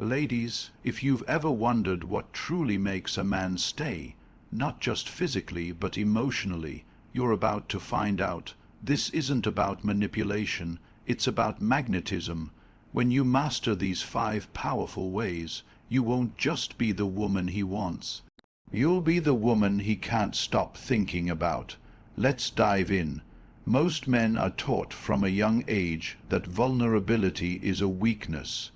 Ladies, if you've ever wondered what truly makes a man stay, not just physically but emotionally, you're about to find out. This isn't about manipulation, it's about magnetism. When you master these 5 powerful ways, you won't just be the woman he wants. You'll be the woman he can't stop thinking about. Let's dive in. Most men are taught from a young age that vulnerability is a weakness.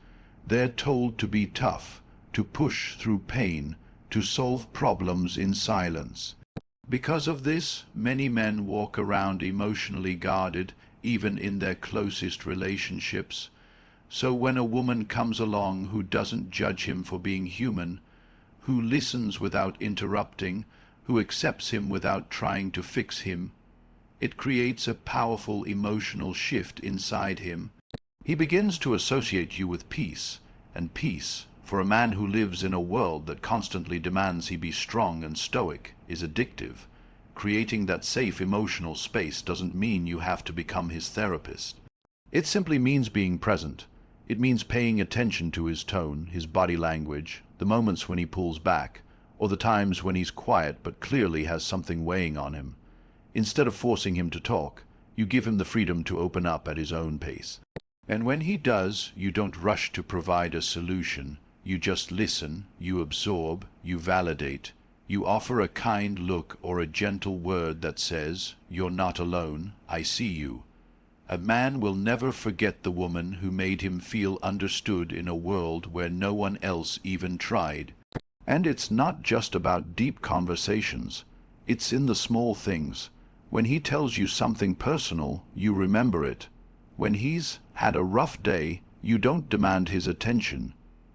They're told to be tough, to push through pain, to solve problems in silence. Because of this, many men walk around emotionally guarded, even in their closest relationships. So when a woman comes along who doesn't judge him for being human, who listens without interrupting, who accepts him without trying to fix him, it creates a powerful emotional shift inside him. He begins to associate you with peace, and peace, for a man who lives in a world that constantly demands he be strong and stoic, is addictive. Creating that safe emotional space doesn't mean you have to become his therapist. It simply means being present. It means paying attention to his tone, his body language, the moments when he pulls back, or the times when he's quiet but clearly has something weighing on him. Instead of forcing him to talk, you give him the freedom to open up at his own pace. And when he does, you don't rush to provide a solution. You just listen, you absorb, you validate. You offer a kind look or a gentle word that says, "You're not alone, I see you." A man will never forget the woman who made him feel understood in a world where no one else even tried. And it's not just about deep conversations. It's in the small things. When he tells you something personal, you remember it. When he's had a rough day, you don't demand his attention.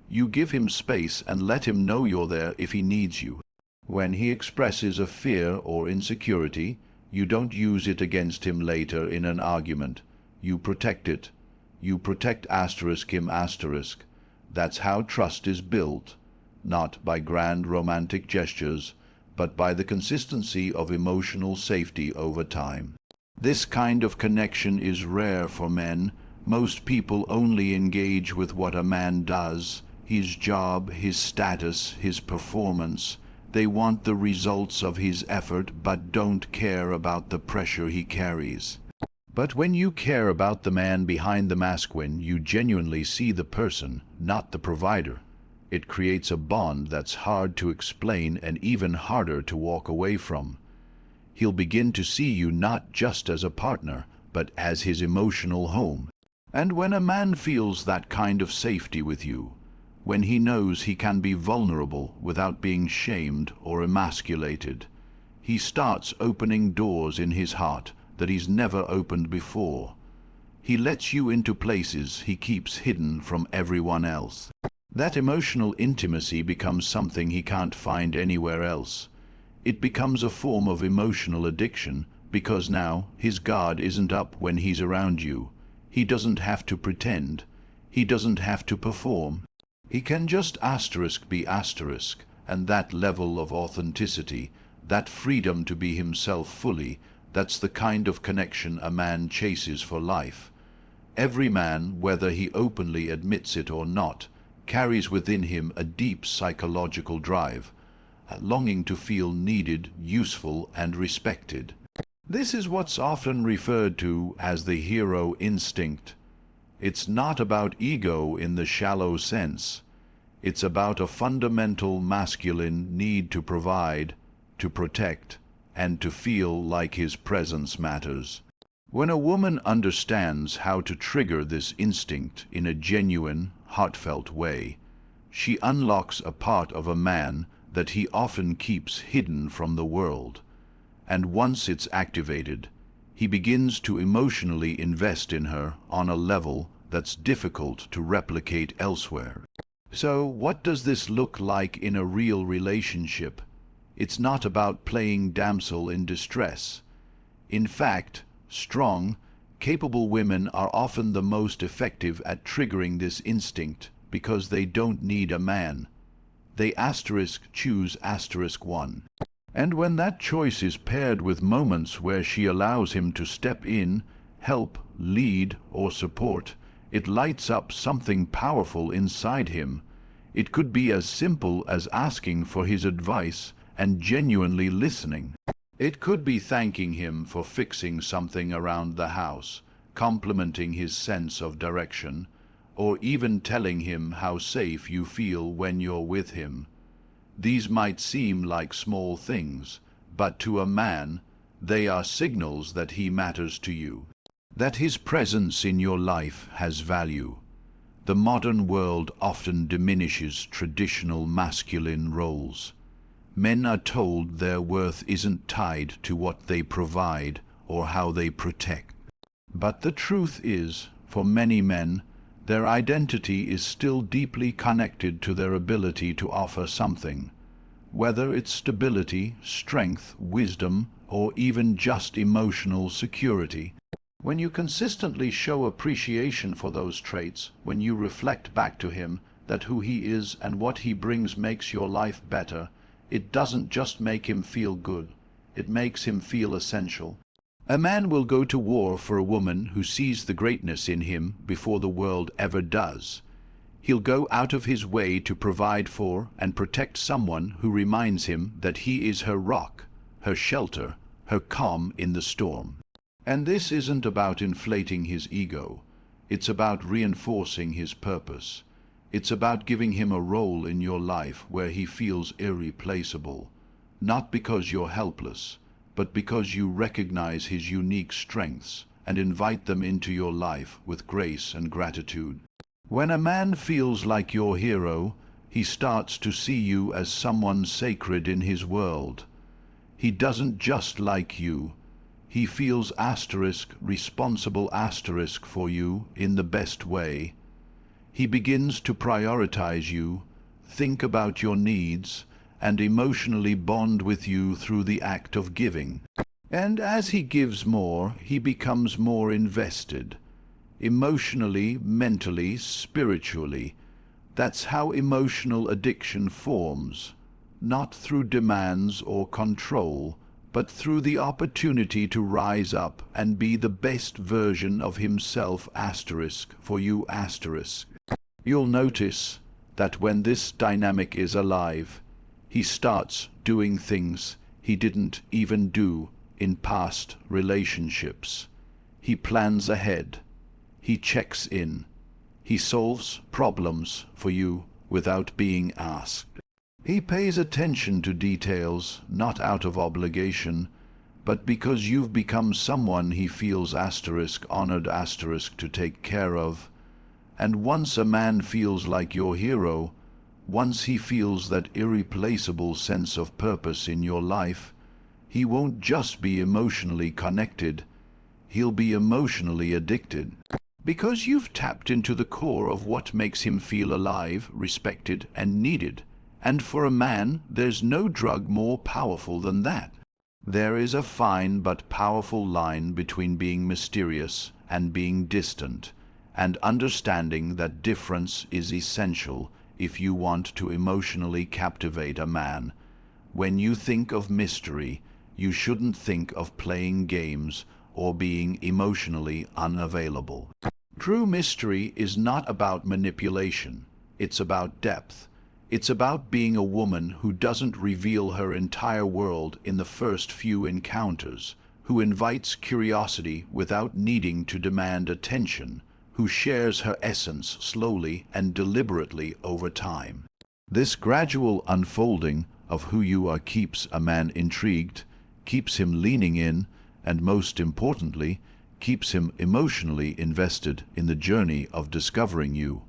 You give him space and let him know you're there if he needs you. When he expresses a fear or insecurity, you don't use it against him later in an argument. You protect it. You protect him. That's how trust is built, not by grand romantic gestures, but by the consistency of emotional safety over time. This kind of connection is rare for men. Most people only engage with what a man does, his job, his status, his performance. They want the results of his effort but don't care about the pressure he carries. But when you care about the man behind the mask, when you genuinely see the person, not the provider, it creates a bond that's hard to explain and even harder to walk away from. He'll begin to see you not just as a partner, but as his emotional home. And when a man feels that kind of safety with you, when he knows he can be vulnerable without being shamed or emasculated, he starts opening doors in his heart that he's never opened before. He lets you into places he keeps hidden from everyone else. That emotional intimacy becomes something he can't find anywhere else. It becomes a form of emotional addiction because now his guard isn't up when he's around you. He doesn't have to pretend. He doesn't have to perform. He can just be and that level of authenticity, that freedom to be himself fully, that's the kind of connection a man chases for life. Every man, whether he openly admits it or not, carries within him a deep psychological drive, a longing to feel needed, useful, and respected. This is what's often referred to as the hero instinct. It's not about ego in the shallow sense. It's about a fundamental masculine need to provide, to protect, and to feel like his presence matters. When a woman understands how to trigger this instinct in a genuine, heartfelt way, she unlocks a part of a man that he often keeps hidden from the world. And once it's activated, he begins to emotionally invest in her on a level that's difficult to replicate elsewhere. So what does this look like in a real relationship? It's not about playing damsel in distress. In fact, strong, capable women are often the most effective at triggering this instinct because they don't need a man. They choose *1. And when that choice is paired with moments where she allows him to step in, help, lead, or support, it lights up something powerful inside him. It could be as simple as asking for his advice and genuinely listening. It could be thanking him for fixing something around the house, complimenting his sense of direction, or even telling him how safe you feel when you're with him. These might seem like small things, but to a man, they are signals that he matters to you, that his presence in your life has value. The modern world often diminishes traditional masculine roles. Men are told their worth isn't tied to what they provide or how they protect. But the truth is, for many men, their identity is still deeply connected to their ability to offer something, whether it's stability, strength, wisdom, or even just emotional security. When you consistently show appreciation for those traits, when you reflect back to him that who he is and what he brings makes your life better, it doesn't just make him feel good, it makes him feel essential. A man will go to war for a woman who sees the greatness in him before the world ever does. He'll go out of his way to provide for and protect someone who reminds him that he is her rock, her shelter, her calm in the storm. And this isn't about inflating his ego. It's about reinforcing his purpose. It's about giving him a role in your life where he feels irreplaceable, not because you're helpless, but because you recognize his unique strengths and invite them into your life with grace and gratitude. When a man feels like your hero, he starts to see you as someone sacred in his world. He doesn't just like you. He feels responsible for you in the best way. He begins to prioritize you, think about your needs, and emotionally bond with you through the act of giving. And as he gives more, he becomes more invested. Emotionally, mentally, spiritually. That's how emotional addiction forms, not through demands or control, but through the opportunity to rise up and be the best version of himself for you . You'll notice that when this dynamic is alive, he starts doing things he didn't even do in past relationships. He plans ahead. He checks in. He solves problems for you without being asked. He pays attention to details, not out of obligation, but because you've become someone he feels honored to take care of. And once a man feels like your hero, once he feels that irreplaceable sense of purpose in your life, he won't just be emotionally connected, he'll be emotionally addicted. Because you've tapped into the core of what makes him feel alive, respected, and needed. And for a man, there's no drug more powerful than that. There is a fine but powerful line between being mysterious and being distant, and understanding that difference is essential if you want to emotionally captivate a man. When you think of mystery, you shouldn't think of playing games or being emotionally unavailable. True mystery is not about manipulation. It's about depth. It's about being a woman who doesn't reveal her entire world in the first few encounters, who invites curiosity without needing to demand attention, who shares her essence slowly and deliberately over time. This gradual unfolding of who you are keeps a man intrigued, keeps him leaning in, and most importantly, keeps him emotionally invested in the journey of discovering you.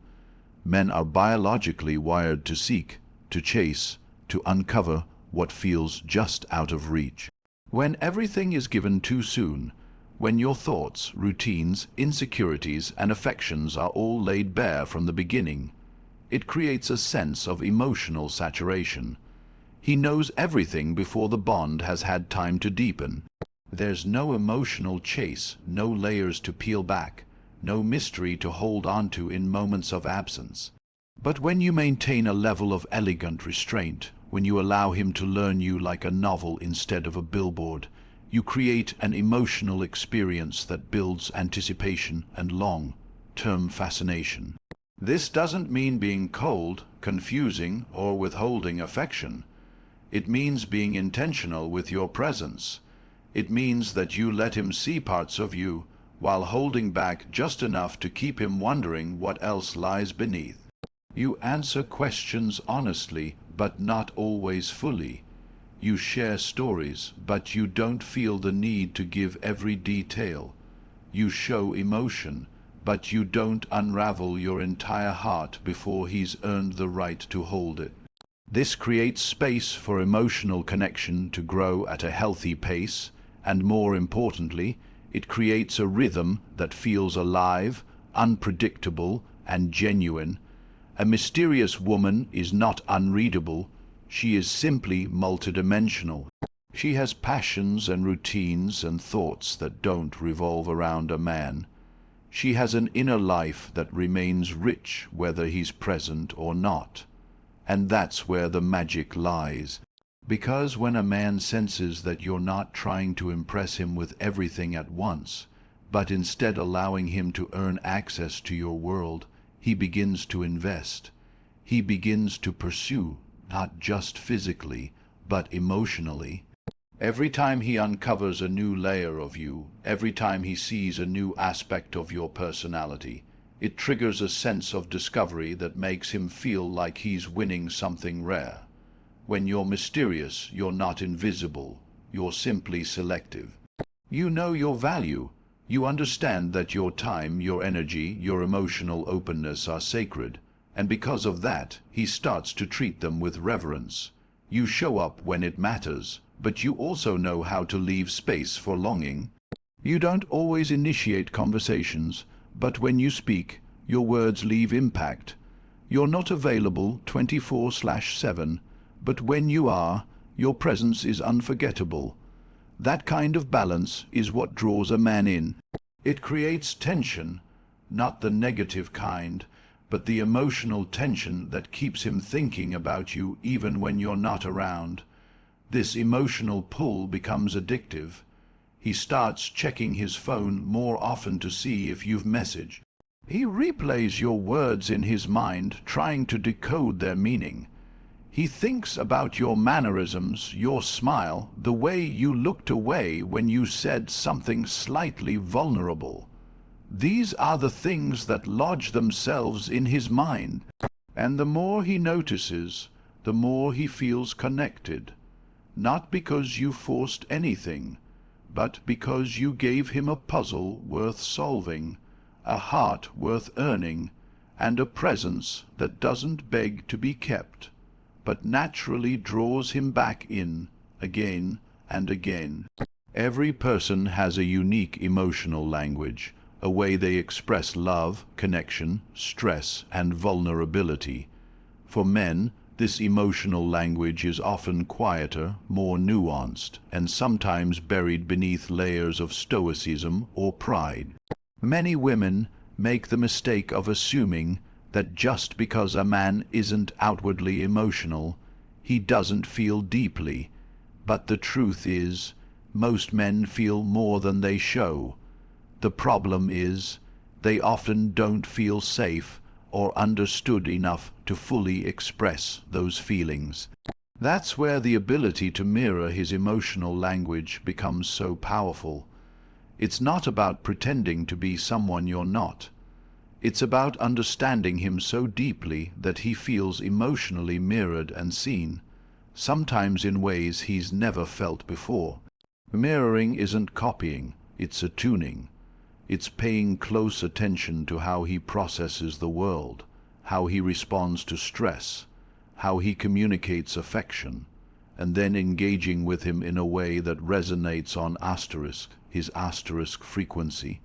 Men are biologically wired to seek, to chase, to uncover what feels just out of reach. When everything is given too soon, when your thoughts, routines, insecurities, and affections are all laid bare from the beginning, it creates a sense of emotional saturation. He knows everything before the bond has had time to deepen. There's no emotional chase, no layers to peel back, no mystery to hold onto in moments of absence. But when you maintain a level of elegant restraint, when you allow him to learn you like a novel instead of a billboard, you create an emotional experience that builds anticipation and long-term fascination. This doesn't mean being cold, confusing, or withholding affection. It means being intentional with your presence. It means that you let him see parts of you while holding back just enough to keep him wondering what else lies beneath. You answer questions honestly, but not always fully. You share stories, but you don't feel the need to give every detail. You show emotion, but you don't unravel your entire heart before he's earned the right to hold it. This creates space for emotional connection to grow at a healthy pace, and more importantly, it creates a rhythm that feels alive, unpredictable, and genuine. A mysterious woman is not unreadable, she is simply multidimensional. She has passions and routines and thoughts that don't revolve around a man. She has an inner life that remains rich whether he's present or not. And that's where the magic lies. Because when a man senses that you're not trying to impress him with everything at once, but instead allowing him to earn access to your world, he begins to invest. He begins to pursue, not just physically, but emotionally. Every time he uncovers a new layer of you, every time he sees a new aspect of your personality, it triggers a sense of discovery that makes him feel like he's winning something rare. When you're mysterious, you're not invisible, you're simply selective. You know your value. You understand that your time, your energy, your emotional openness are sacred, and because of that, he starts to treat them with reverence. You show up when it matters, but you also know how to leave space for longing. You don't always initiate conversations, but when you speak, your words leave impact. You're not available 24/7, but when you are, your presence is unforgettable. That kind of balance is what draws a man in. It creates tension, not the negative kind, but the emotional tension that keeps him thinking about you even when you're not around. This emotional pull becomes addictive. He starts checking his phone more often to see if you've messaged. He replays your words in his mind, trying to decode their meaning. He thinks about your mannerisms, your smile, the way you looked away when you said something slightly vulnerable. These are the things that lodge themselves in his mind, and the more he notices, the more he feels connected. Not because you forced anything, but because you gave him a puzzle worth solving, a heart worth earning, and a presence that doesn't beg to be kept, but naturally draws him back in, again and again. Every person has a unique emotional language, a way they express love, connection, stress, and vulnerability. For men, this emotional language is often quieter, more nuanced, and sometimes buried beneath layers of stoicism or pride. Many women make the mistake of assuming that just because a man isn't outwardly emotional, he doesn't feel deeply. But the truth is, most men feel more than they show. The problem is, they often don't feel safe or understood enough to fully express those feelings. That's where the ability to mirror his emotional language becomes so powerful. It's not about pretending to be someone you're not. It's about understanding him so deeply that he feels emotionally mirrored and seen, sometimes in ways he's never felt before. Mirroring isn't copying, it's attuning. It's paying close attention to how he processes the world, how he responds to stress, how he communicates affection, and then engaging with him in a way that resonates on his asterisk frequency.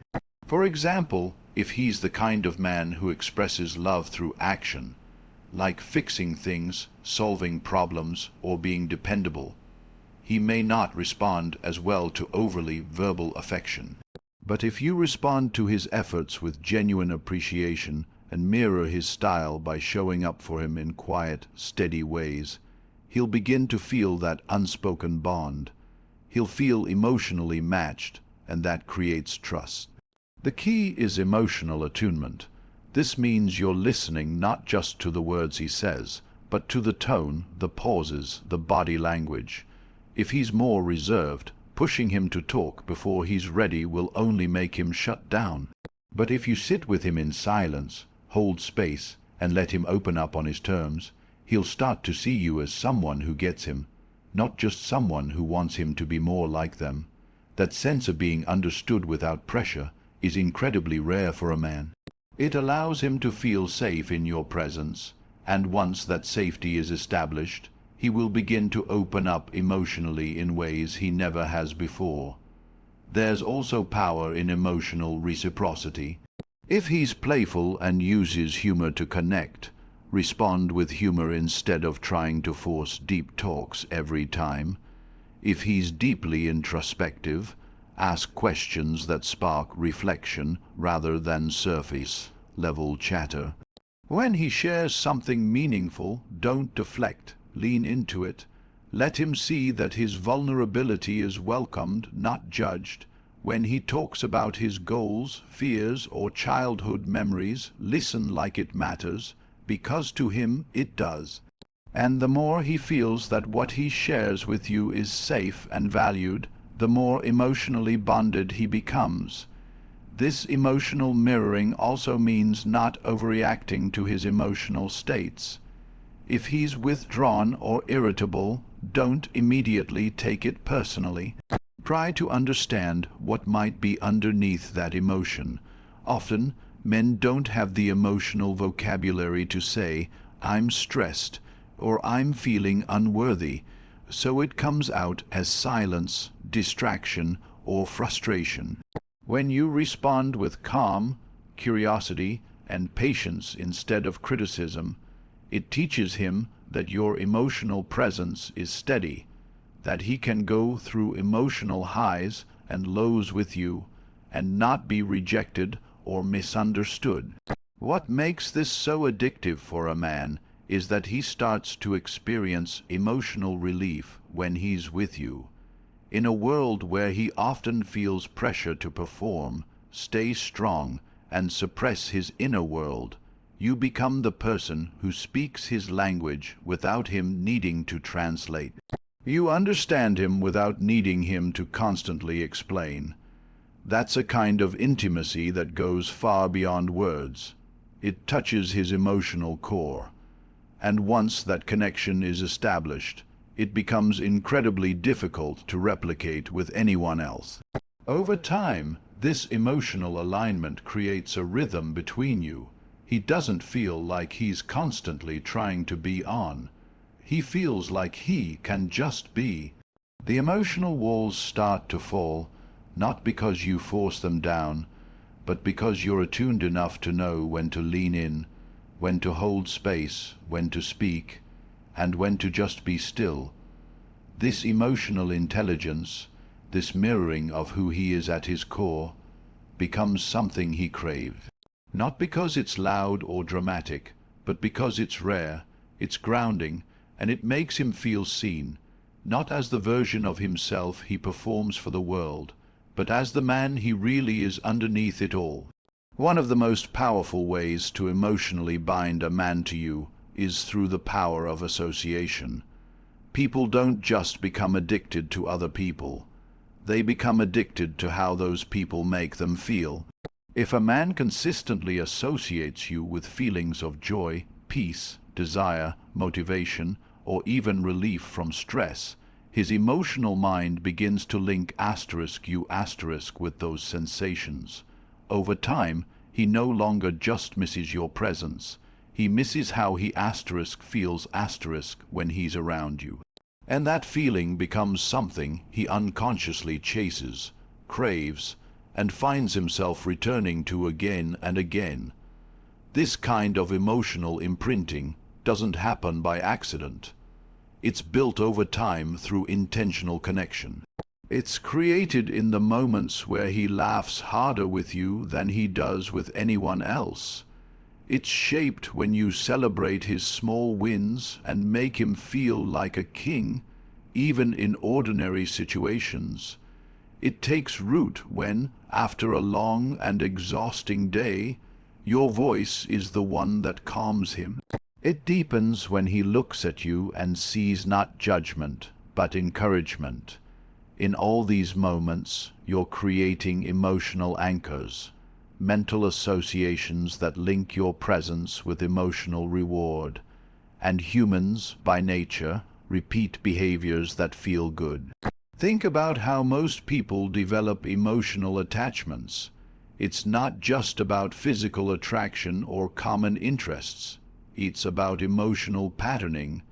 For example, if he's the kind of man who expresses love through action, like fixing things, solving problems, or being dependable, he may not respond as well to overly verbal affection. But if you respond to his efforts with genuine appreciation and mirror his style by showing up for him in quiet, steady ways, he'll begin to feel that unspoken bond. He'll feel emotionally matched, and that creates trust. The key is emotional attunement, This means you're listening not just to the words he says, but to the tone, the pauses, the body language. If he's more reserved, pushing him to talk before he's ready will only make him shut down. But if you sit with him in silence, hold space, and let him open up on his terms, he'll start to see you as someone who gets him, not just someone who wants him to be more like them. That sense of being understood without pressure is incredibly rare for a man. It allows him to feel safe in your presence, and once that safety is established, he will begin to open up emotionally in ways he never has before. There's also power in emotional reciprocity. If he's playful and uses humor to connect, respond with humor instead of trying to force deep talks every time. If he's deeply introspective, ask questions that spark reflection rather than surface-level chatter. When he shares something meaningful, don't deflect, lean into it. Let him see that his vulnerability is welcomed, not judged. When he talks about his goals, fears, or childhood memories, listen like it matters, because to him it does. And the more he feels that what he shares with you is safe and valued, the more emotionally bonded he becomes. This emotional mirroring also means not overreacting to his emotional states. If he's withdrawn or irritable, don't immediately take it personally. Try to understand what might be underneath that emotion. Often, men don't have the emotional vocabulary to say, "I'm stressed," or "I'm feeling unworthy," so it comes out as silence, distraction, or frustration. When you respond with calm, curiosity, and patience instead of criticism, it teaches him that your emotional presence is steady, that he can go through emotional highs and lows with you and not be rejected or misunderstood. What makes this so addictive for a man is that he starts to experience emotional relief when he's with you. In a world where he often feels pressure to perform, stay strong, and suppress his inner world, you become the person who speaks his language without him needing to translate. You understand him without needing him to constantly explain. That's a kind of intimacy that goes far beyond words. It touches his emotional core. And once that connection is established, it becomes incredibly difficult to replicate with anyone else. Over time, this emotional alignment creates a rhythm between you. He doesn't feel like he's constantly trying to be on. He feels like he can just be. The emotional walls start to fall, not because you force them down, but because you're attuned enough to know when to lean in, when to hold space, when to speak, and when to just be still. This emotional intelligence, this mirroring of who he is at his core, becomes something he craves. Not because it's loud or dramatic, but because it's rare, it's grounding, and it makes him feel seen, not as the version of himself he performs for the world, but as the man he really is underneath it all. One of the most powerful ways to emotionally bind a man to you is through the power of association. People don't just become addicted to other people. They become addicted to how those people make them feel. If a man consistently associates you with feelings of joy, peace, desire, motivation, or even relief from stress, his emotional mind begins to link you with those sensations. Over time, he no longer just misses your presence. He misses how he feels when he's around you. And that feeling becomes something he unconsciously chases, craves, and finds himself returning to again and again. This kind of emotional imprinting doesn't happen by accident. It's built over time through intentional connection. It's created in the moments where he laughs harder with you than he does with anyone else. It's shaped when you celebrate his small wins and make him feel like a king, even in ordinary situations. It takes root when, after a long and exhausting day, Your voice is the one that calms him. It deepens when he looks at you and sees not judgment, but encouragement. In all these moments, you're creating emotional anchors, mental associations that link your presence with emotional reward. And humans, by nature, repeat behaviors that feel good. Think about how most people develop emotional attachments. It's not just about physical attraction or common interests. It's about emotional patterning.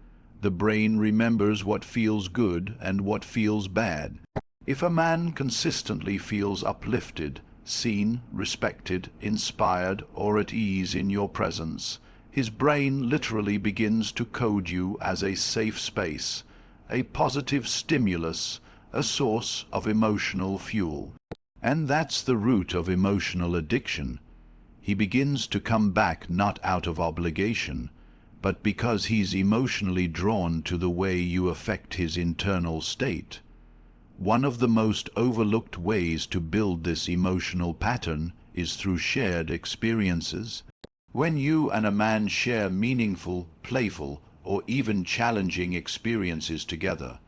The brain remembers what feels good and what feels bad. If a man consistently feels uplifted, seen, respected, inspired, or at ease in your presence, his brain literally begins to code you as a safe space, a positive stimulus, a source of emotional fuel. And that's the root of emotional addiction. He begins to come back not out of obligation, but because he's emotionally drawn to the way you affect his internal state. One of the most overlooked ways to build this emotional pattern is through shared experiences. When you and a man share meaningful, playful, or even challenging experiences together,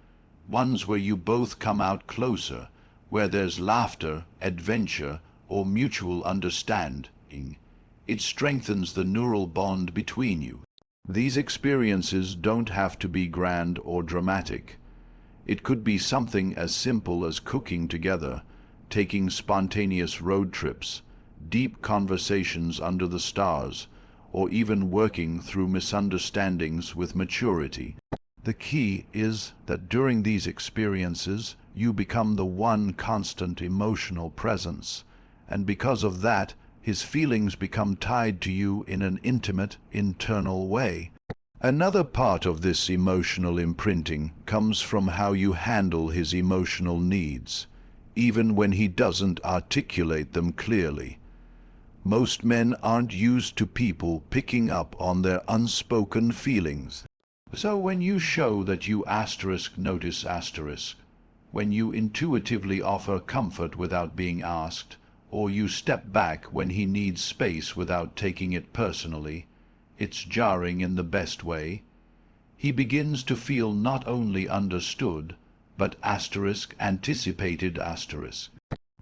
ones where you both come out closer, where there's laughter, adventure, or mutual understanding, it strengthens the neural bond between you. These experiences don't have to be grand or dramatic. It could be something as simple as cooking together, taking spontaneous road trips, deep conversations under the stars, or even working through misunderstandings with maturity. The key is that during these experiences, you become the one constant emotional presence, and because of that, his feelings become tied to you in an intimate, internal way. Another part of this emotional imprinting comes from how you handle his emotional needs, even when he doesn't articulate them clearly. Most men aren't used to people picking up on their unspoken feelings. So when you show that you notice when you intuitively offer comfort without being asked, or you step back when he needs space without taking it personally, it's jarring in the best way. He begins to feel not only understood, but anticipated.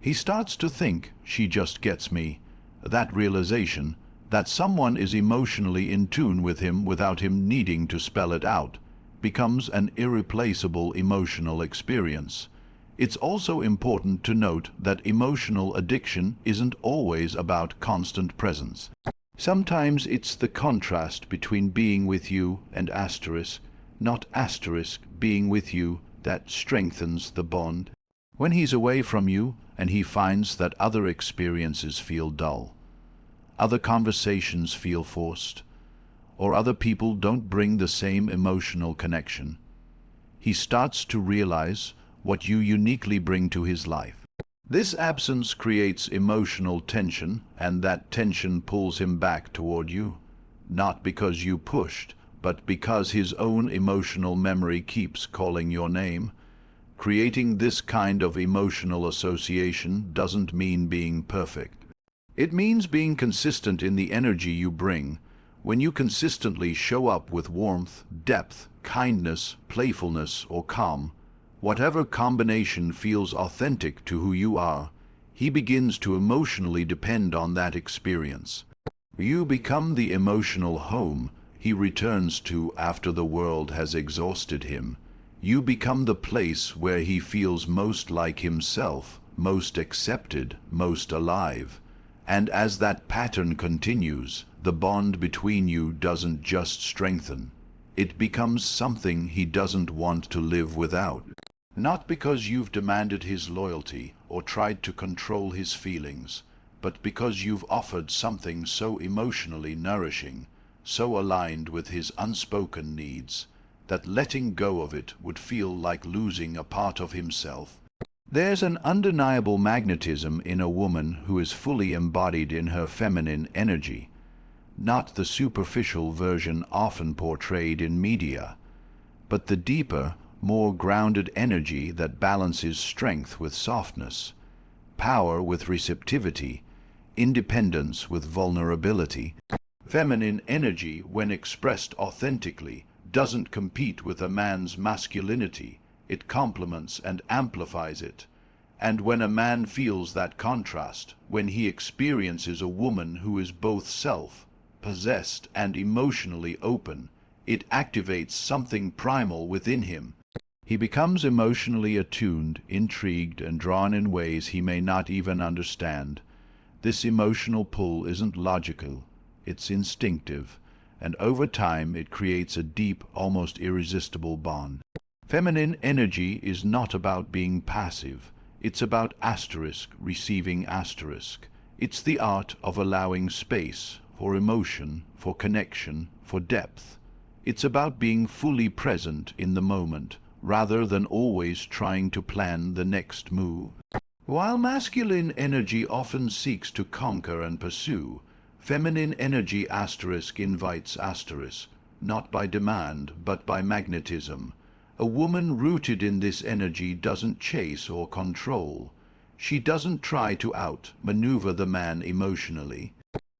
He starts to think, she just gets me. That realization, that someone is emotionally in tune with him without him needing to spell it out, becomes an irreplaceable emotional experience. It's also important to note that emotional addiction isn't always about constant presence. Sometimes it's the contrast between being with you and not being with you, that strengthens the bond. When he's away from you and he finds that other experiences feel dull, other conversations feel forced, or other people don't bring the same emotional connection, he starts to realize what you uniquely bring to his life. This absence creates emotional tension, and that tension pulls him back toward you, not because you pushed, but because his own emotional memory keeps calling your name. Creating this kind of emotional association doesn't mean being perfect. It means being consistent in the energy you bring. When you consistently show up with warmth, depth, kindness, playfulness, or calm, whatever combination feels authentic to who you are, he begins to emotionally depend on that experience. You become the emotional home he returns to after the world has exhausted him. You become the place where he feels most like himself, most accepted, most alive. And as that pattern continues, the bond between you doesn't just strengthen. It becomes something he doesn't want to live without. Not because you've demanded his loyalty or tried to control his feelings, but because you've offered something so emotionally nourishing, so aligned with his unspoken needs, that letting go of it would feel like losing a part of himself. There's an undeniable magnetism in a woman who is fully embodied in her feminine energy, not the superficial version often portrayed in media, but the deeper, more grounded energy that balances strength with softness, power with receptivity, independence with vulnerability. Feminine energy, when expressed authentically, doesn't compete with a man's masculinity. It complements and amplifies it. And when a man feels that contrast, when he experiences a woman who is both self-possessed and emotionally open, it activates something primal within him. He becomes emotionally attuned, intrigued, and drawn in ways he may not even understand. This emotional pull isn't logical, it's instinctive, and over time it creates a deep, almost irresistible bond. Feminine energy is not about being passive. It's about receiving asterisk. It's the art of allowing space for emotion, for connection, for depth. It's about being fully present in the moment, rather than always trying to plan the next move. While masculine energy often seeks to conquer and pursue, feminine energy invites not by demand, but by magnetism. A woman rooted in this energy doesn't chase or control. She doesn't try to outmaneuver the man emotionally.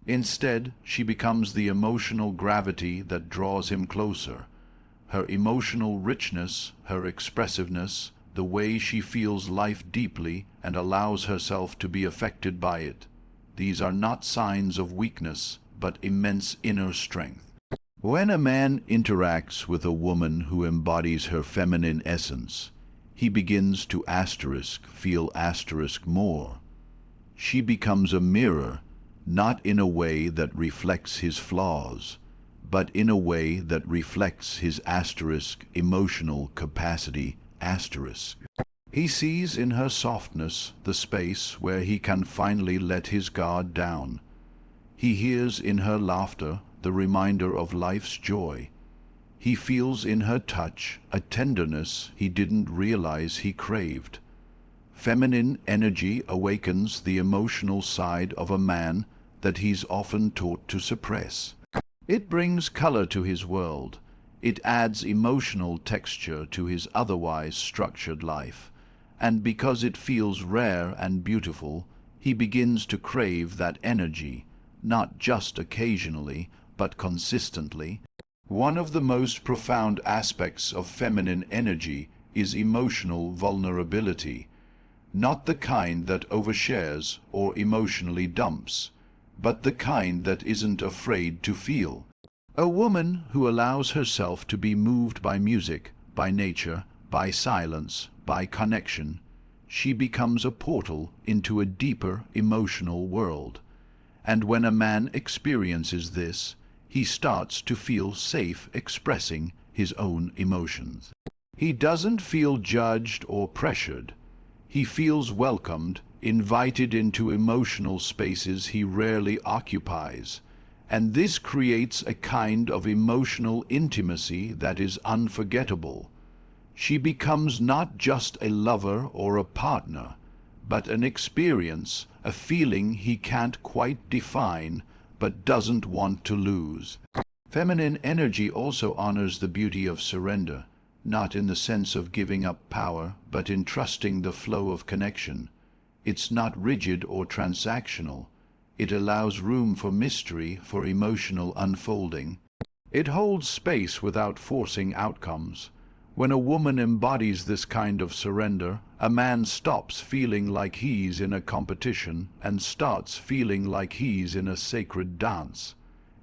Instead, she becomes the emotional gravity that draws him closer. Her emotional richness, her expressiveness, the way she feels life deeply and allows herself to be affected by it. These are not signs of weakness, but immense inner strength. When a man interacts with a woman who embodies her feminine essence, he begins to feel more. She becomes a mirror, not in a way that reflects his flaws, but in a way that reflects his emotional capacity. He sees in her softness the space where he can finally let his guard down. He hears in her laughter the reminder of life's joy. He feels in her touch a tenderness he didn't realize he craved. Feminine energy awakens the emotional side of a man that he's often taught to suppress. It brings color to his world. It adds emotional texture to his otherwise structured life. And because it feels rare and beautiful, he begins to crave that energy, not just occasionally, but consistently. One of the most profound aspects of feminine energy is emotional vulnerability, not the kind that overshares or emotionally dumps, but the kind that isn't afraid to feel. A woman who allows herself to be moved by music, by nature, by silence, by connection, she becomes a portal into a deeper emotional world. And when a man experiences this, he starts to feel safe expressing his own emotions. He doesn't feel judged or pressured. He feels welcomed, invited into emotional spaces he rarely occupies. And this creates a kind of emotional intimacy that is unforgettable. She becomes not just a lover or a partner, but an experience, a feeling he can't quite define, but doesn't want to lose. Feminine energy also honors the beauty of surrender, not in the sense of giving up power, but in trusting the flow of connection. It's not rigid or transactional. It allows room for mystery, for emotional unfolding. It holds space without forcing outcomes. When a woman embodies this kind of surrender, a man stops feeling like he's in a competition and starts feeling like he's in a sacred dance.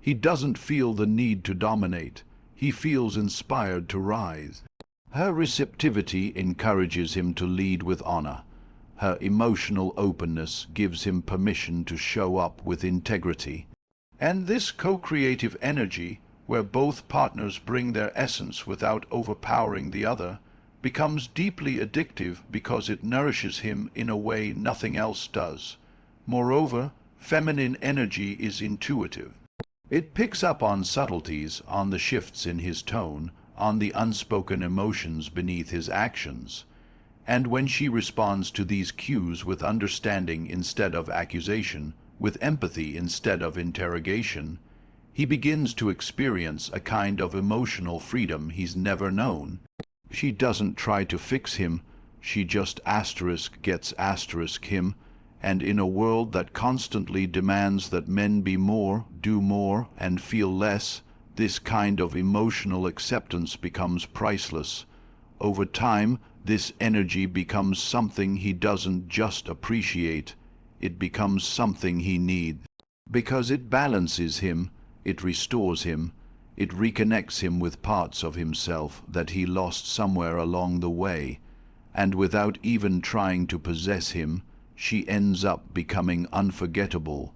He doesn't feel the need to dominate. He feels inspired to rise. Her receptivity encourages him to lead with honor. Her emotional openness gives him permission to show up with integrity. And this co-creative energy, where both partners bring their essence without overpowering the other, becomes deeply addictive because it nourishes him in a way nothing else does. Moreover, feminine energy is intuitive. It picks up on subtleties, on the shifts in his tone, on the unspoken emotions beneath his actions. And when she responds to these cues with understanding instead of accusation, with empathy instead of interrogation, he begins to experience a kind of emotional freedom he's never known. She doesn't try to fix him, she just gets him, And in a world that constantly demands that men be more, do more, and feel less, this kind of emotional acceptance becomes priceless. Over time, this energy becomes something he doesn't just appreciate, it becomes something he needs. Because it balances him, it restores him, it reconnects him with parts of himself that he lost somewhere along the way, and without even trying to possess him, she ends up becoming unforgettable,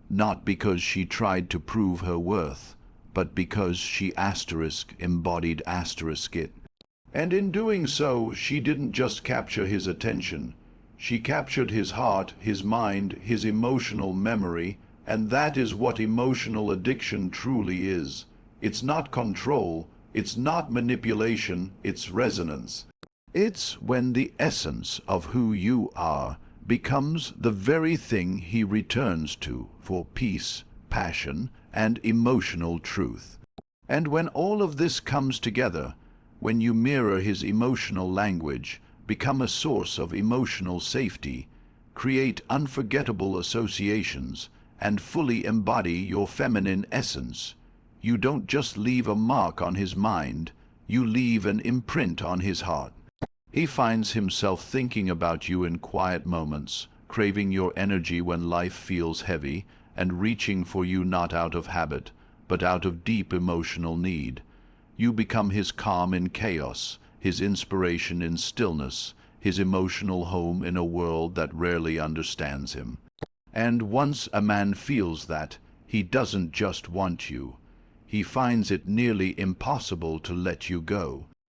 not because she tried to prove her worth, but because she embodied it. And in doing so, she didn't just capture his attention. She captured his heart, his mind, his emotional memory, and that is what emotional addiction truly is. It's not control, it's not manipulation, it's resonance. It's when the essence of who you are becomes the very thing he returns to for peace, passion, and emotional truth. And when all of this comes together, when you mirror his emotional language, become a source of emotional safety, create unforgettable associations, and fully embody your feminine essence, you don't just leave a mark on his mind, you leave an imprint on his heart. He finds himself thinking about you in quiet moments, craving your energy when life feels heavy, and reaching for you not out of habit, but out of deep emotional need. You become his calm in chaos, his inspiration in stillness, his emotional home in a world that rarely understands him. And once a man feels that, he doesn't just want you. He finds it nearly impossible to let you go.